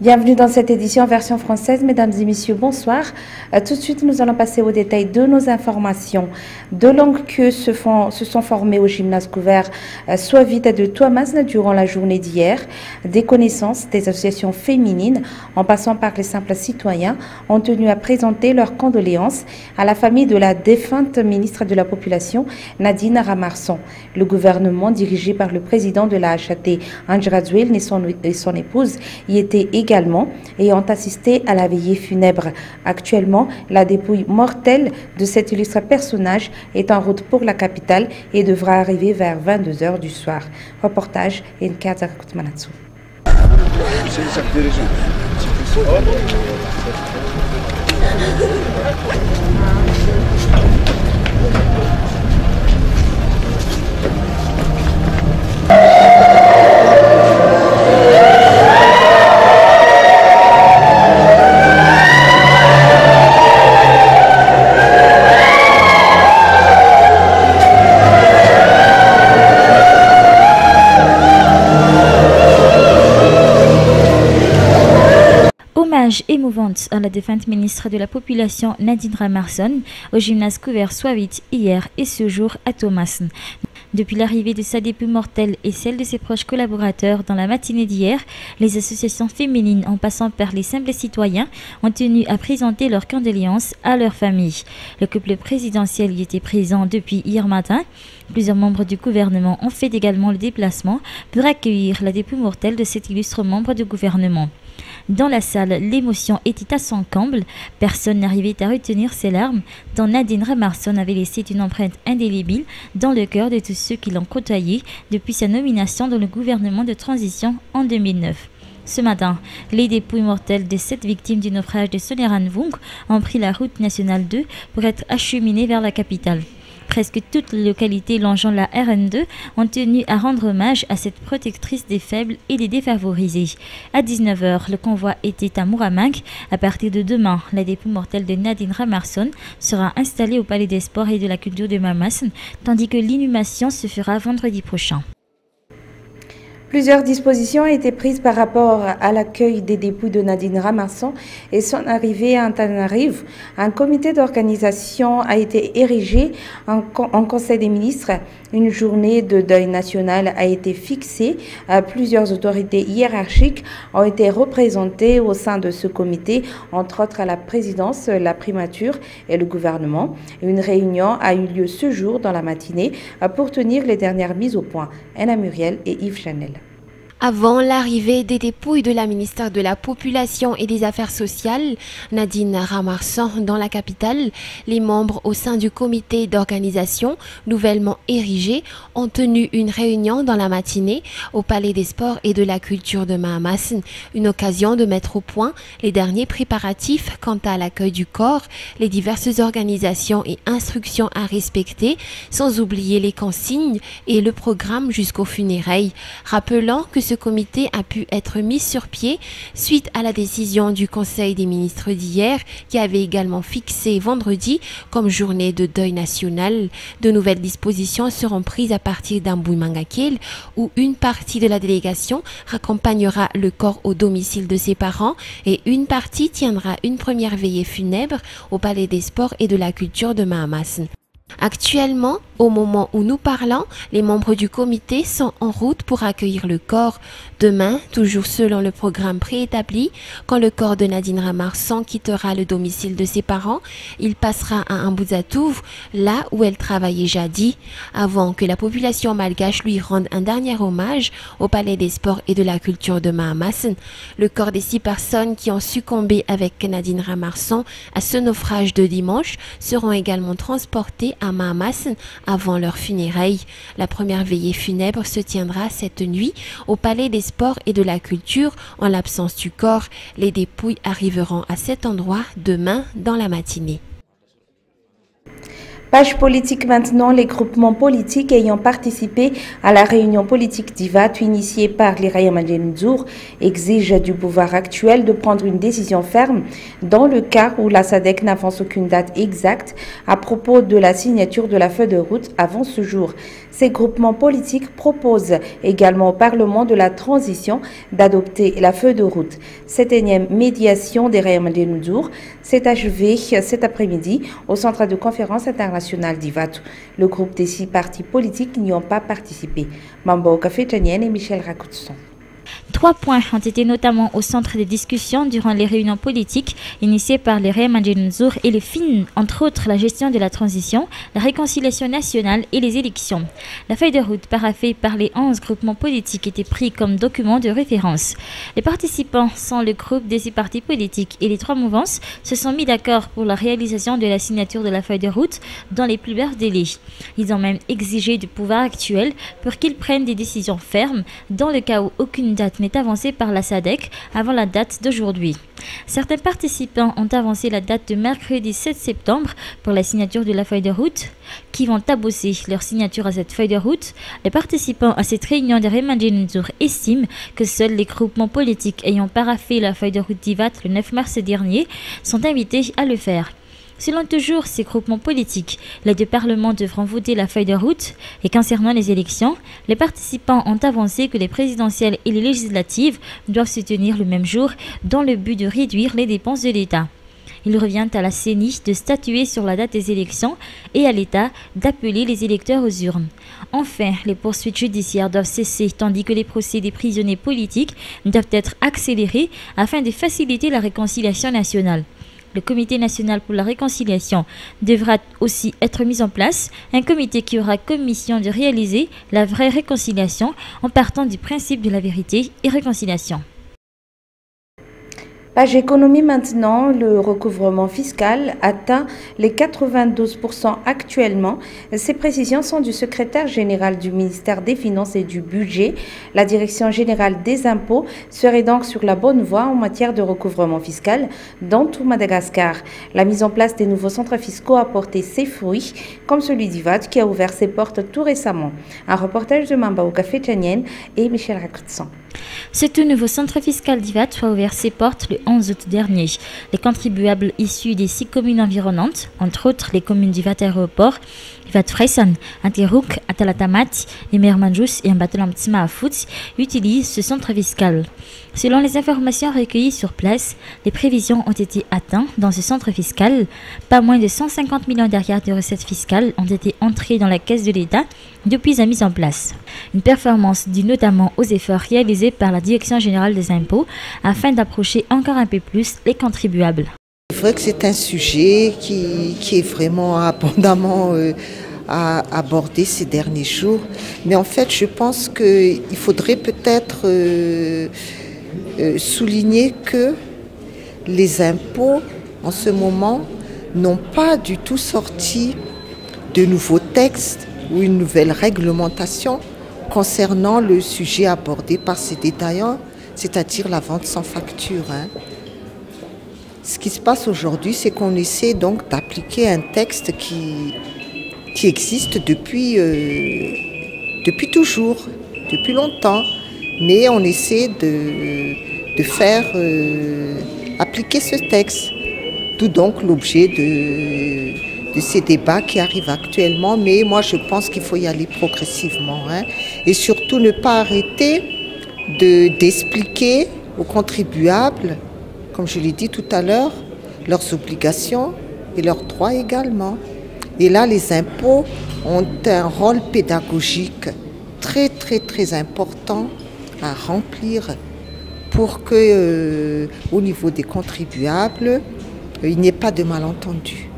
Bienvenue dans cette édition en version française, mesdames et messieurs, bonsoir. Tout de suite, nous allons passer au détail de nos informations. Deux longues queues se sont formées au gymnase couvert Soivit de Touamasne durant la journée d'hier. Des connaissances des associations féminines, en passant par les simples citoyens, ont tenu à présenter leurs condoléances à la famille de la défunte ministre de la Population, Nadine Ramarson. Le gouvernement, dirigé par le président de la HAT, Andra Zouil, et son épouse, y était également et ont assisté à la veillée funèbre. Actuellement, la dépouille mortelle de cet illustre personnage est en route pour la capitale et devra arriver vers 22 h du soir. Reportage Nkata Kutmanatsu. Hommage émouvante à la défunte ministre de la Population Nadine Ramarson au gymnase couvert Soivit hier et ce jour à Touamasne. Depuis l'arrivée de sa dépouille mortelle et celle de ses proches collaborateurs dans la matinée d'hier, les associations féminines en passant par les simples citoyens ont tenu à présenter leurs condoléances à leur famille. Le couple présidentiel y était présent depuis hier matin. Plusieurs membres du gouvernement ont fait également le déplacement pour accueillir la dépouille mortelle de cet illustre membre du gouvernement. Dans la salle, l'émotion était à son comble. Personne n'arrivait à retenir ses larmes, tant Nadine Ramarson avait laissé une empreinte indélébile dans le cœur de tous ceux qui l'ont côtoyé depuis sa nomination dans le gouvernement de transition en 2009. Ce matin, les dépouilles mortelles des 7 victimes du naufrage de Soneranvung ont pris la route nationale 2 pour être acheminées vers la capitale. Presque toutes les localités longeant la RN2 ont tenu à rendre hommage à cette protectrice des faibles et des défavorisés. À 19 h, le convoi était à Mouramang. À partir de demain, la dépouille mortelle de Nadine Ramarson sera installée au Palais des Sports et de la Culture de Touamasne, tandis que l'inhumation se fera vendredi prochain. Plusieurs dispositions ont été prises par rapport à l'accueil des dépouilles de Nadine Ramarson et son arrivée à Antananarivo. Un comité d'organisation a été érigé en Conseil des ministres. Une journée de deuil national a été fixée. Plusieurs autorités hiérarchiques ont été représentées au sein de ce comité, entre autres la présidence, la primature et le gouvernement. Une réunion a eu lieu ce jour dans la matinée pour tenir les dernières mises au point. Anna Muriel et Yves Chanel. Avant l'arrivée des dépouilles de la ministre de la Population et des Affaires sociales, Nadine Ramarson, dans la capitale, les membres au sein du comité d'organisation nouvellement érigé ont tenu une réunion dans la matinée au Palais des Sports et de la Culture de Touamasne, une occasion de mettre au point les derniers préparatifs quant à l'accueil du corps, les diverses organisations et instructions à respecter, sans oublier les consignes et le programme jusqu'aux funérailles, rappelant que ce comité a pu être mis sur pied suite à la décision du Conseil des ministres d'hier qui avait également fixé vendredi comme journée de deuil national. De nouvelles dispositions seront prises à partir d'Ambouimangakil où une partie de la délégation raccompagnera le corps au domicile de ses parents et une partie tiendra une première veillée funèbre au Palais des Sports et de la Culture de Touamasne. Actuellement, au moment où nous parlons, les membres du comité sont en route pour accueillir le corps. Demain, toujours selon le programme préétabli, quand le corps de Nadine Ramarson quittera le domicile de ses parents, il passera à Mbouzatouf, là où elle travaillait jadis, avant que la population malgache lui rende un dernier hommage au Palais des Sports et de la Culture de Touamasne. Le corps des 6 personnes qui ont succombé avec Nadine Ramarson à ce naufrage de dimanche seront également transportés à Touamasne avant leur funérailles. La première veillée funèbre se tiendra cette nuit au Palais des Sports et de la Culture. En l'absence du corps, les dépouilles arriveront à cet endroit demain dans la matinée. Page politique maintenant, les groupements politiques ayant participé à la réunion politique d'IVAT initiée par les Rayamandjenzour exigent du pouvoir actuel de prendre une décision ferme dans le cas où la SADC n'avance aucune date exacte à propos de la signature de la feuille de route avant ce jour. Ces groupements politiques proposent également au Parlement de la transition d'adopter la feuille de route. Cette énième médiation des Rayamandjenzour s'est achevée cet après-midi au centre de conférence internationale d'IVAT. Le groupe des 6 partis politiques n'y ont pas participé. Mambo Café Tchanienne et Michel Rakoutson. 3 points ont été notamment au centre des discussions durant les réunions politiques initiées par les Rayamandjenzour et les FIN, entre autres la gestion de la transition, la réconciliation nationale et les élections. La feuille de route paraphée par les 11 groupements politiques était prise comme document de référence. Les participants sont le groupe des 6 partis politiques et les 3 mouvances se sont mis d'accord pour la réalisation de la signature de la feuille de route dans les plus brefs délais. Ils ont même exigé du pouvoir actuel pour qu'il prenne des décisions fermes dans le cas où aucune date n'est avancée par la SADC avant la date d'aujourd'hui. Certains participants ont avancé la date de mercredi 7 septembre pour la signature de la feuille de route, qui vont abosser leur signature à cette feuille de route. Les participants à cette réunion de Rayamandjenzour estiment que seuls les groupements politiques ayant paraphé la feuille de route d'IVAT le 9 mars dernier sont invités à le faire. Selon toujours ces groupements politiques, les 2 parlements devront voter la feuille de route et concernant les élections, les participants ont avancé que les présidentielles et les législatives doivent se tenir le même jour dans le but de réduire les dépenses de l'État. Il revient à la CENI de statuer sur la date des élections et à l'État d'appeler les électeurs aux urnes. Enfin, les poursuites judiciaires doivent cesser tandis que les procès des prisonniers politiques doivent être accélérés afin de faciliter la réconciliation nationale. Le Comité national pour la réconciliation devra aussi être mis en place, un comité qui aura comme mission de réaliser la vraie réconciliation en partant du principe de la vérité et réconciliation. Page économie maintenant, le recouvrement fiscal atteint les 92% actuellement. Ces précisions sont du secrétaire général du ministère des Finances et du Budget. La direction générale des impôts serait donc sur la bonne voie en matière de recouvrement fiscal dans tout Madagascar. La mise en place des nouveaux centres fiscaux a porté ses fruits, comme celui d'IVAT qui a ouvert ses portes tout récemment. Un reportage de Mambao Café Tchanienne et Michel Rakoutson. Ce tout nouveau centre fiscal d'IVAT a ouvert ses portes le 11 août dernier. Les contribuables issus des 6 communes environnantes, entre autres les communes d'IVAT Aéroport, IVAT Freisan, Anterouk, Atalatamat, Emermanjous et Mbatolamtsima Afout, utilisent ce centre fiscal. Selon les informations recueillies sur place, les prévisions ont été atteintes dans ce centre fiscal. Pas moins de 150 millions d'arrières de recettes fiscales ont été entrées dans la caisse de l'État depuis sa mise en place. Une performance due notamment aux efforts réalisés par la Direction générale des impôts afin d'approcher encore un peu plus les contribuables. C'est vrai que c'est un sujet qui est vraiment abondamment abordé ces derniers jours. Mais en fait, je pense qu'il faudrait peut-être souligner que les impôts, en ce moment, n'ont pas du tout sorti de nouveaux textes ou une nouvelle réglementation concernant le sujet abordé par ces détaillants, c'est-à-dire la vente sans facture. Ce qui se passe aujourd'hui, c'est qu'on essaie donc d'appliquer un texte qui existe depuis toujours, depuis longtemps, mais on essaie de faire appliquer ce texte. Tout donc l'objet de ces débats qui arrivent actuellement, mais moi je pense qu'il faut y aller progressivement et surtout ne pas arrêter d'expliquer aux contribuables, comme je l'ai dit tout à l'heure, leurs obligations et leurs droits également. Et là, les impôts ont un rôle pédagogique très très très important à remplir pour que, au niveau des contribuables, il n'y ait pas de malentendus.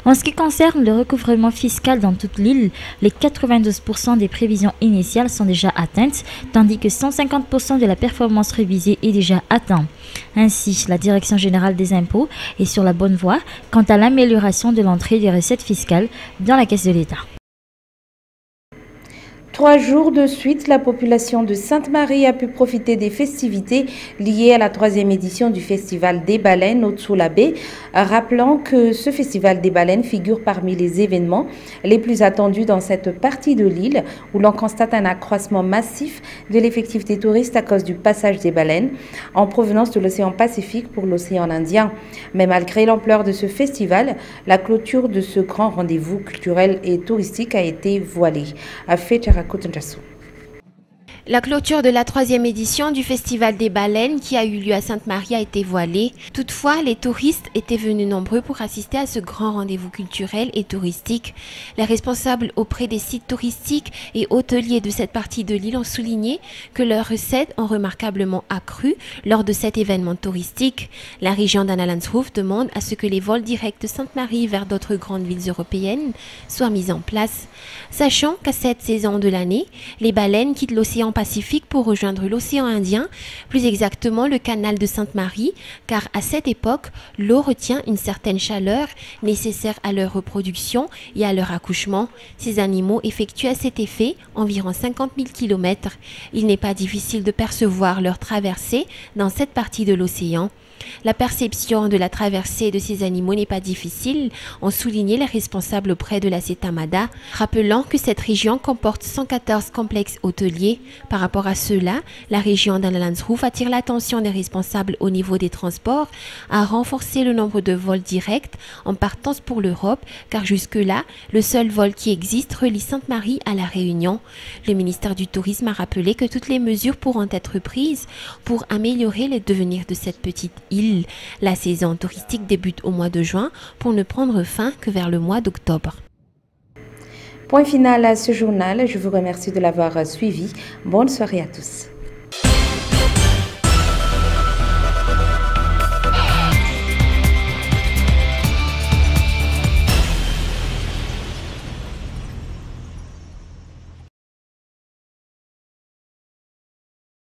En ce qui concerne le recouvrement fiscal dans toute l'île, les 92% des prévisions initiales sont déjà atteintes, tandis que 150% de la performance révisée est déjà atteint. Ainsi, la Direction générale des impôts est sur la bonne voie quant à l'amélioration de l'entrée des recettes fiscales dans la caisse de l'État. 3 jours de suite, la population de Sainte-Marie a pu profiter des festivités liées à la 3e édition du Festival des Baleines au Tsoulabé, rappelant que ce Festival des Baleines figure parmi les événements les plus attendus dans cette partie de l'île où l'on constate un accroissement massif de l'effectif des touristes à cause du passage des baleines en provenance de l'océan Pacifique pour l'océan Indien. Mais malgré l'ampleur de ce festival, la clôture de ce grand rendez-vous culturel et touristique a été voilée. La clôture de la 3e édition du Festival des Baleines qui a eu lieu à Sainte-Marie a été voilée. Toutefois, les touristes étaient venus nombreux pour assister à ce grand rendez-vous culturel et touristique. Les responsables auprès des sites touristiques et hôteliers de cette partie de l'île ont souligné que leurs recettes ont remarquablement accru lors de cet événement touristique. La région d'Anna-Landshof demande à ce que les vols directs de Sainte-Marie vers d'autres grandes villes européennes soient mis en place. Sachant qu'à cette saison de l'année, les baleines quittent l'océan Pacifique pour rejoindre l'océan Indien, plus exactement le canal de Sainte-Marie, car à cette époque, l'eau retient une certaine chaleur nécessaire à leur reproduction et à leur accouchement. Ces animaux effectuent à cet effet environ 50 000 km. Il n'est pas difficile de percevoir leur traversée dans cette partie de l'océan. La perception de la traversée de ces animaux n'est pas difficile, ont souligné les responsables auprès de la CETAMADA, rappelant que cette région comporte 114 complexes hôteliers. Par rapport à cela, la région d'Anna-Landshof attire l'attention des responsables au niveau des transports à renforcer le nombre de vols directs en partance pour l'Europe, car jusque-là, le seul vol qui existe relie Sainte-Marie à La Réunion. Le ministère du Tourisme a rappelé que toutes les mesures pourront être prises pour améliorer le devenir de cette petite île. La saison touristique débute au mois de juin pour ne prendre fin que vers le mois d'octobre. Point final à ce journal. Je vous remercie de l'avoir suivi. Bonne soirée à tous.